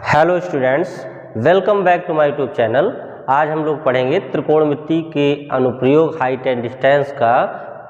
Hello students, welcome back to my YouTube channel. आज हम लोग पढ़ेंगे त्रिकोणमिति के अनुप्रयोग हाइट एंड डिस्टेंस का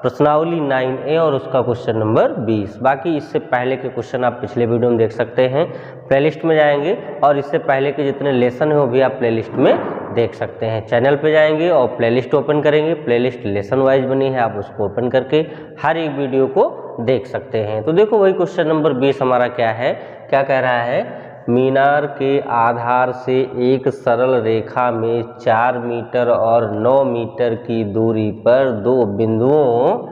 प्रश्नावली 9A और उसका क्वेश्चन नंबर 20। बाकी इससे पहले के क्वेश्चन आप पिछले वीडियो में देख सकते हैं, प्लेलिस्ट में जाएंगे और इससे पहले के जितने लेसन हैं वो भी आप प्लेलिस्ट में देख सकते हैं। चैनल पे जाएंगे और प्लेलिस्ट ओपन करेंगे, प्लेलिस्ट लेसन वाइज बनी है, आप उसको ओपन करके हर एक वीडियो को देख सकते हैं। तो देखो वही क्वेश्चन नंबर 20 हमारा क्या है, क्या कह रहा है, मीनार के आधार से एक सरल रेखा में 4 मीटर और 9 मीटर की दूरी पर दो बिंदुओं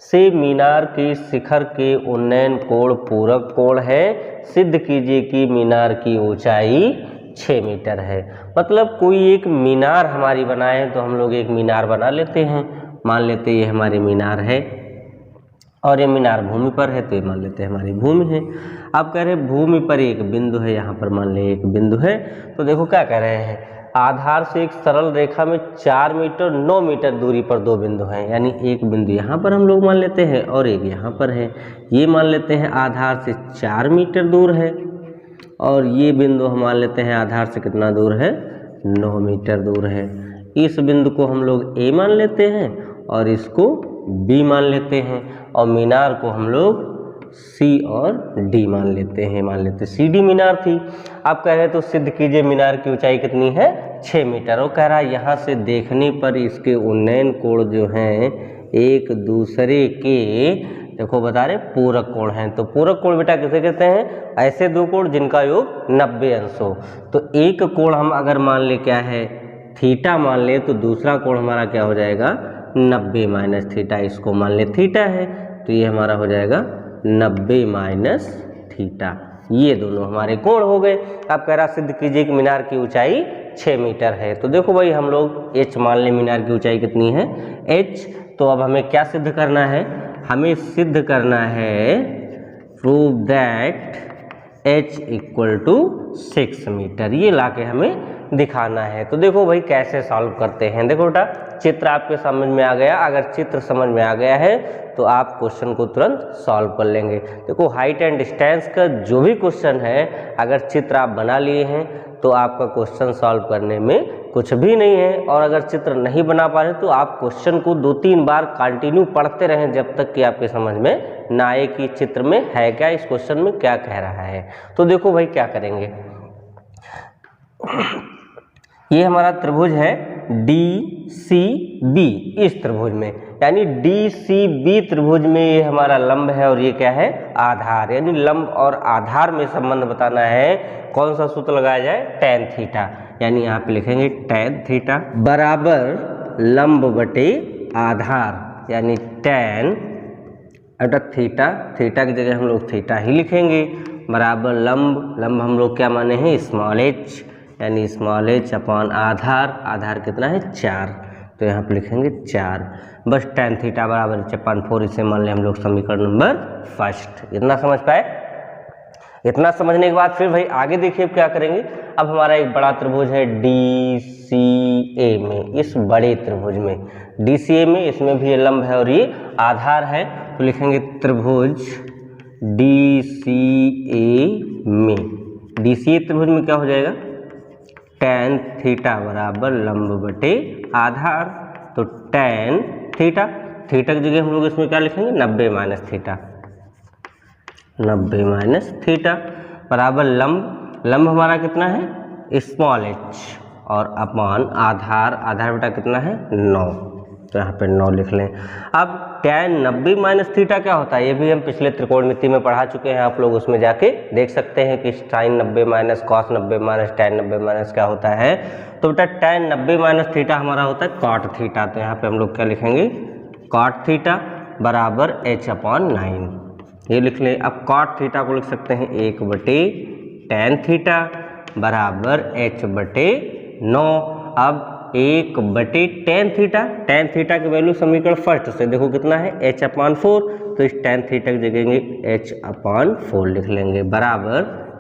से मीनार के शिखर के उन्नयन कोण पूरक कोण है। सिद्ध कीजिए कि मीनार की ऊंचाई 6 मीटर है। मतलब कोई एक मीनार हमारी बनाए तो हम लोग एक मीनार बना लेते हैं। मान लेते ये हमारी मीनार है और ये मीनार भूमि पर है, तो ये मान लेते हैं हमारी भूमि है। अब कह रहे हैं भूमि पर एक बिंदु है, यहाँ पर मान ले एक बिंदु है। तो देखो क्या कह रहे हैं, आधार से एक सरल रेखा में 4 मीटर 9 मीटर दूरी पर दो बिंदु हैं, यानी एक बिंदु यहाँ पर हम लोग मान लेते हैं और एक यहाँ पर है। ये मान लेते हैं आधार से 4 मीटर दूर है और ये बिंदु हम मान लेते हैं आधार से कितना दूर है, 9 मीटर दूर है। इस बिंदु को हम लोग ए मान लेते हैं और इसको बी मान लेते हैं और मीनार को हम लोग सी और डी मान लेते हैं। मान लेते सी डी मीनार थी। अब कह रहे तो सिद्ध कीजिए मीनार की ऊंचाई कितनी है, 6 मीटर। और कह रहा है यहाँ से देखने पर इसके उन्नयन कोण जो हैं एक दूसरे के, देखो बता रहे पूरक कोण हैं। तो पूरक कोण बेटा किसे कहते हैं, ऐसे दो कोण जिनका योग 90 अंश हो। तो एक कोण हम अगर मान ले क्या है, थीटा मान ले, तो दूसरा कोण हमारा क्या हो जाएगा, 90 माइनस थीटा। इसको मान ले थीटा है तो ये हमारा हो जाएगा 90 माइनस थीटा। ये दोनों हमारे कोण हो गए। अब कह रहा सिद्ध कीजिए कि मीनार की ऊंचाई 6 मीटर है। तो देखो भाई हम लोग h मान ले, मीनार की ऊंचाई कितनी है, h। तो अब हमें क्या सिद्ध करना है, हमें सिद्ध करना है prove that h equal to 6 metre. ये लाके हमें दिखाना है। तो देखो भाई कैसे सॉल्व करते हैं। देखो बेटा चित्र आपके समझ में आ गया। अगर चित्र समझ में आ गया है तो आप क्वेश्चन को तुरंत सॉल्व कर लेंगे। देखो हाइट एंड डिस्टेंस का जो भी क्वेश्चन है, अगर चित्र आप बना लिए हैं तो आपका क्वेश्चन सॉल्व करने में कुछ भी नहीं है। और अगर चित्र नहीं बना पा रहे तो आप क्वेश्चन को 2-3 बार कंटिन्यू पढ़ते रहें जब तक कि आपके समझ में ना आए कि चित्र में है क्या, इस क्वेश्चन में क्या कह रहा है। तो देखो भाई क्या करेंगे, ये हमारा त्रिभुज है DCB। इस त्रिभुज में यानी DCB त्रिभुज में ये हमारा लंब है और ये क्या है, आधार। यानी लंब और आधार में संबंध बताना है। कौन सा सूत्र लगाया जाए, tan थीटा। यानी यहाँ पे लिखेंगे tan थीटा बराबर लंब बटे आधार, यानी tan थीटा, थीटा की जगह हम लोग थीटा ही लिखेंगे, बराबर लंब, लंब हम लोग क्या माने हैं, स्मॉल h, यानी स्मॉल h अपॉन आधार। आधार कितना है, 4। तो यहाँ पे लिखेंगे 4। बस tan थीटा बराबर h/4, इसे मान लें हम लोग समीकरण नंबर 1। इतना समझ पाए। इतना समझने के बाद फिर भाई आगे देखिए क्या करेंगे। अब हमारा एक बड़ा त्रिभुज है DCA में, इस बड़े त्रिभुज में DCA में, इसमें भी ये लंब है और ये आधार है। तो लिखेंगे त्रिभुज DCA में, DCA त्रिभुज में क्या हो जाएगा, tan थीटा बराबर लंब बटे आधार। तो tan थीटा, थीटा की जगह हम लोग इसमें क्या लिखेंगे, 90 माइनस थीटा, 90 माइनस थीटा बराबर लंब, लंब हमारा कितना है, स्मॉल h और अपॉन आधार, आधार बेटा कितना है, 9। तो यहाँ पे 9 लिख लें। अब tan 90 माइनस थीटा क्या होता है, ये भी हम पिछले त्रिकोणमिति में पढ़ा चुके हैं। आप लोग उसमें जाके देख सकते हैं कि sin 90 minus cos 90 minus tan 90 minus क्या होता है। तो बेटा tan 90 माइनस थीटा हमारा होता है cot थीटा। तो यहाँ पे हम लोग क्या लिखेंगे, cot थीटा बराबर h/9, ये लिख लें। अब cot थीटा को लिख सकते हैं 1 बटे tan थीटा बराबर h/9। अब 1 बटे tan थीटा, tan थीटा की वैल्यू समीकरण फर्स्ट से देखो कितना है, h/4। तो इस tan थीटा की जगह h/4 लिख लेंगे बराबर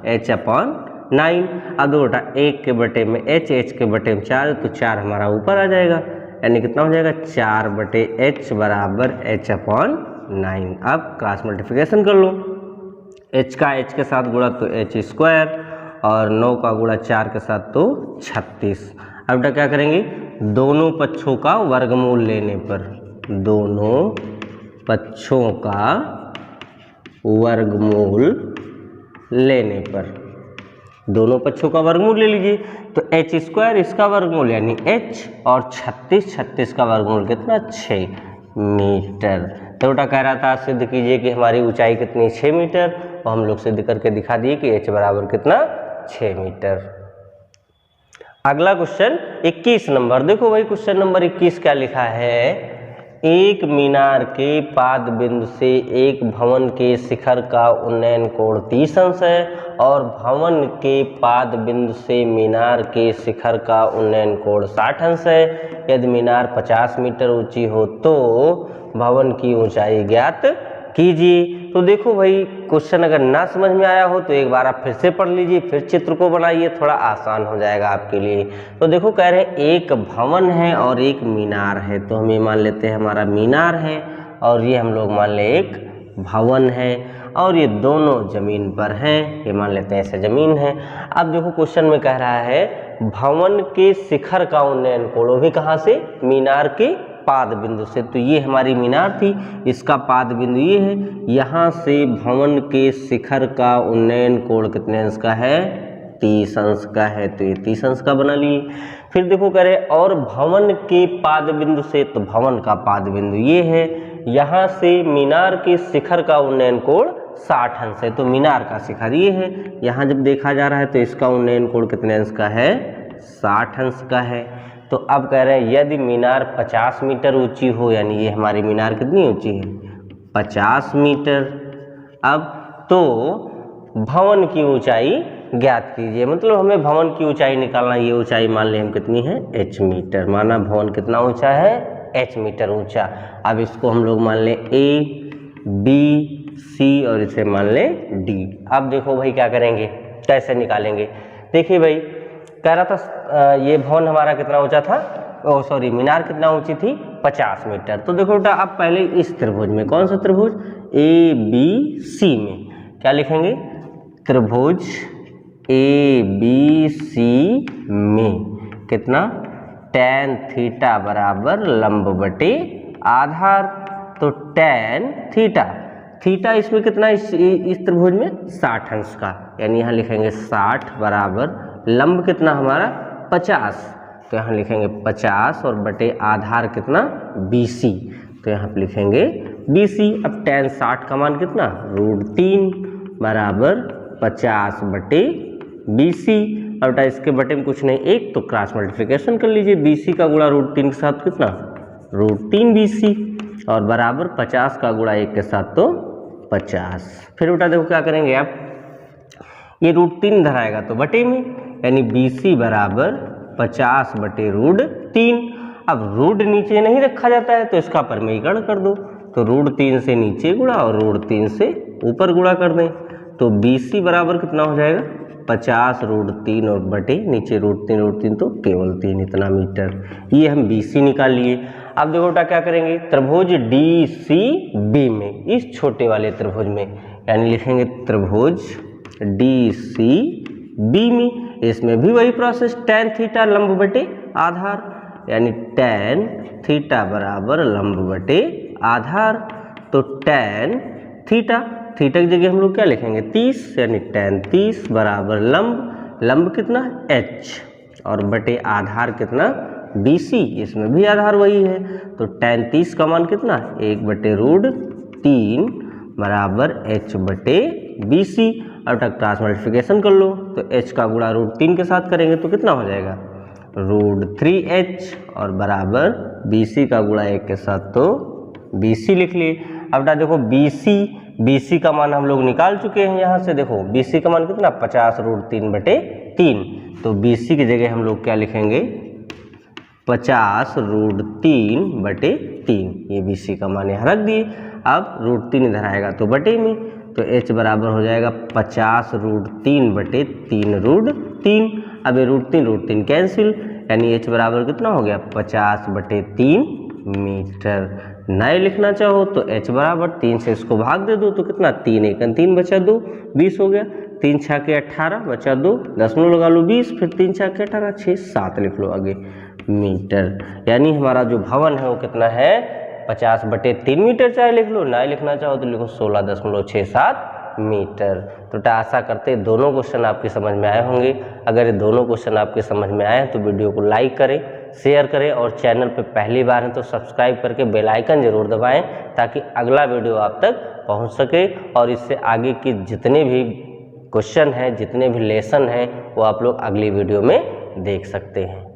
h/9। अब दो बेटा 1 के बटे में h, h के बटे में 4, तो 4 हमारा ऊपर आ जाएगा, यानी कितना हो जाएगा, 4 बटे h बराबर h/9। अब क्रॉस मल्टीप्लिकेशन कर लो, h का h के साथ गुणा तो h² और 9 का गुणा 4 के साथ तो 36। अब बेटा क्या करेंगे, दोनों पक्षों का वर्गमूल लेने पर, दोनों पक्षों का वर्गमूल लेने पर, दोनों पक्षों का वर्गमूल ले लीजिए तो h स्क्वायर इसका वर्गमूल यानी h और 36 का वर्गमूल कितना 6 मीटर। तो बेटा कह रहा था सिद्ध कीजिए कि हमारी ऊंचाई कितनी 6 मीटर, और हम लोग सिद्ध करके दिखा दिए कि h बराबर कितना 6 मीटर। अगला क्वेश्चन 21 नंबर, देखो भाई क्वेश्चन नंबर 21 क्या लिखा है, एक मीनार के पाद बिंदु से एक भवन के शिखर का उन्नयन कोण 30 अंश है और भवन के पाद बिंदु से मीनार के शिखर का उन्नयन कोण 60 अंश है। यदि मीनार 50 मीटर ऊंची हो तो भवन की ऊंचाई ज्ञात कीजिए। तो देखो भाई क्वेश्चन अगर ना समझ में आया हो तो एक बार आप फिर से पढ़ लीजिए, फिर चित्र को बनाइए, थोड़ा आसान हो जाएगा आपके लिए। तो देखो कह रहे हैं एक भवन है और एक मीनार है, तो हम ये मान लेते हैं हमारा मीनार है और ये हम लोग मान ले एक भवन है, और ये दोनों जमीन पर हैं, ये मान लेते हैं ऐसे जमीन है। अब देखो क्वेश्चन में कह रहा है भवन के शिखर का उन्नयन कोण, वो भी कहाँ से, मीनार के पाद बिंदु से। तो ये हमारी मीनार थी, इसका पाद बिंदु ये है, यहाँ से भवन के शिखर का उन्नयन कोण कितने अंश का है, 30 अंश का है, तो ये 30 अंश का बना लिए। फिर देखो कह रहे और भवन के पाद बिंदु से, तो भवन का पाद बिंदु ये है, यहाँ से मीनार के शिखर का उन्नयन कोण 60 अंश है, तो मीनार का शिखर ये है, यहाँ जब देखा जा रहा है तो इसका उन्नयन कोण कितने अंश का है, 60 अंश का है। तो अब कह रहे हैं यदि मीनार 50 मीटर ऊंची हो, यानी ये हमारी मीनार कितनी ऊंची है 50 मीटर। अब तो भवन की ऊंचाई ज्ञात कीजिए, मतलब हमें भवन की ऊंचाई निकालना, ये ऊंचाई मान लें हम कितनी है h मीटर, माना भवन कितना ऊंचा है h मीटर ऊंचा। अब इसको हम लोग मान लें a b c और इसे मान लें d। अब देखो भाई क्या करेंगे, कैसे निकालेंगे, देखिए भाई कह रहा था ये भवन हमारा कितना ऊंचा था, ओ सॉरी मीनार कितना ऊंची थी 50 मीटर। तो देखो बेटा आप पहले इस त्रिभुज में, कौन सा त्रिभुज ए बी सी में क्या लिखेंगे, त्रिभुज ए बी सी में कितना tan थीटा बराबर लंब बटे आधार। तो tan थीटा, थीटा इसमें कितना इस त्रिभुज में 60 अंश का, यानी यहाँ लिखेंगे 60 बराबर लंब कितना हमारा 50, तो यहाँ लिखेंगे 50 और बटे आधार कितना BC, तो यहाँ पे लिखेंगे BC। अब tan 60 का मान कितना √3 बराबर 50 बटे BC। और इसके बटे में कुछ नहीं, एक तो क्रॉस मल्टीप्लिकेशन कर लीजिए, BC का गुणा √3 के साथ कितना √3 BC और बराबर 50 का गुणा 1 के साथ तो 50। फिर बेटा देखो क्या करेंगे आप, ये √3 इधर आएगा तो बटे में, यानी BC बराबर 50 बटे √3। अब रूट नीचे नहीं रखा जाता है तो इसका परमीकरण कर दो, तो √3 से नीचे गुणा और √3 से ऊपर गुणा कर दें, तो BC बराबर कितना हो जाएगा 50 √3 और बटे नीचे √3 तो केवल 3 इतना मीटर। ये हम BC निकाल लिए। अब देखो बेटा क्या करेंगे, त्रिभुज DCB में, इस छोटे वाले त्रिभुज में, यानी लिखेंगे त्रिभुज DCB में, इसमें भी वही प्रोसेस tan थीटा लंब बटे आधार, यानी tan थीटा बराबर लंब बटे आधार। तो tan थीटा, थीटा की जगह हम लोग क्या लिखेंगे 30, यानी tan 30 बराबर लंब, लंब कितना h और बटे आधार कितना BC, इसमें भी आधार वही है, तो tan 30 का मान कितना 1 बटे √3 बराबर h बटे BC। अब तक क्रॉस मल्टीप्लिकेशन कर लो, तो h का गुणा √3 के साथ करेंगे तो कितना हो जाएगा √3h और बराबर BC का गुणा 1 के साथ तो BC लिख लिए। अब बेटा देखो BC का मान हम लोग निकाल चुके हैं, यहाँ से देखो BC का मान कितना 50 √3 बटे 3, तो BC की जगह हम लोग क्या लिखेंगे 50 √3 बटे 3, ये BC का मान यहाँ रख दिए। अब √3 इधर आएगा तो बटे में, तो h बराबर हो जाएगा 50 √3 बटे 3 √3। अब ये √3 कैंसिल, यानी h बराबर कितना हो गया 50 बटे 3 मीटर। 9 लिखना चाहो तो h बराबर 3 से इसको भाग दे दो तो कितना 3 1 3 बचा 2 20 हो गया। 3 6 के 18 बचा 2 दशमलव लगा लो 20 फिर 3 6 के 18 6 7 लिख लो आगे मीटर। यानी हमारा जो भवन है वो कितना है 50/3 मीटर। चाहे लिख लो, ना लिखना चाहो तो लिखो 16.67 मीटर। तो आशा करते हैं दोनों क्वेश्चन आपके समझ में आए होंगे। अगर ये दोनों क्वेश्चन आपके समझ में आए तो वीडियो को लाइक करें, शेयर करें और चैनल पे पहली बार हैं तो सब्सक्राइब करके बेल आइकन जरूर दबाएं ताकि अगला वीडियो आप तक पहुंच सके और इससे आगे की जितने भी क्वेश्चन हैं, जितने भी लेसन हैं वो आप लोग अगली वीडियो में देख सकते हैं।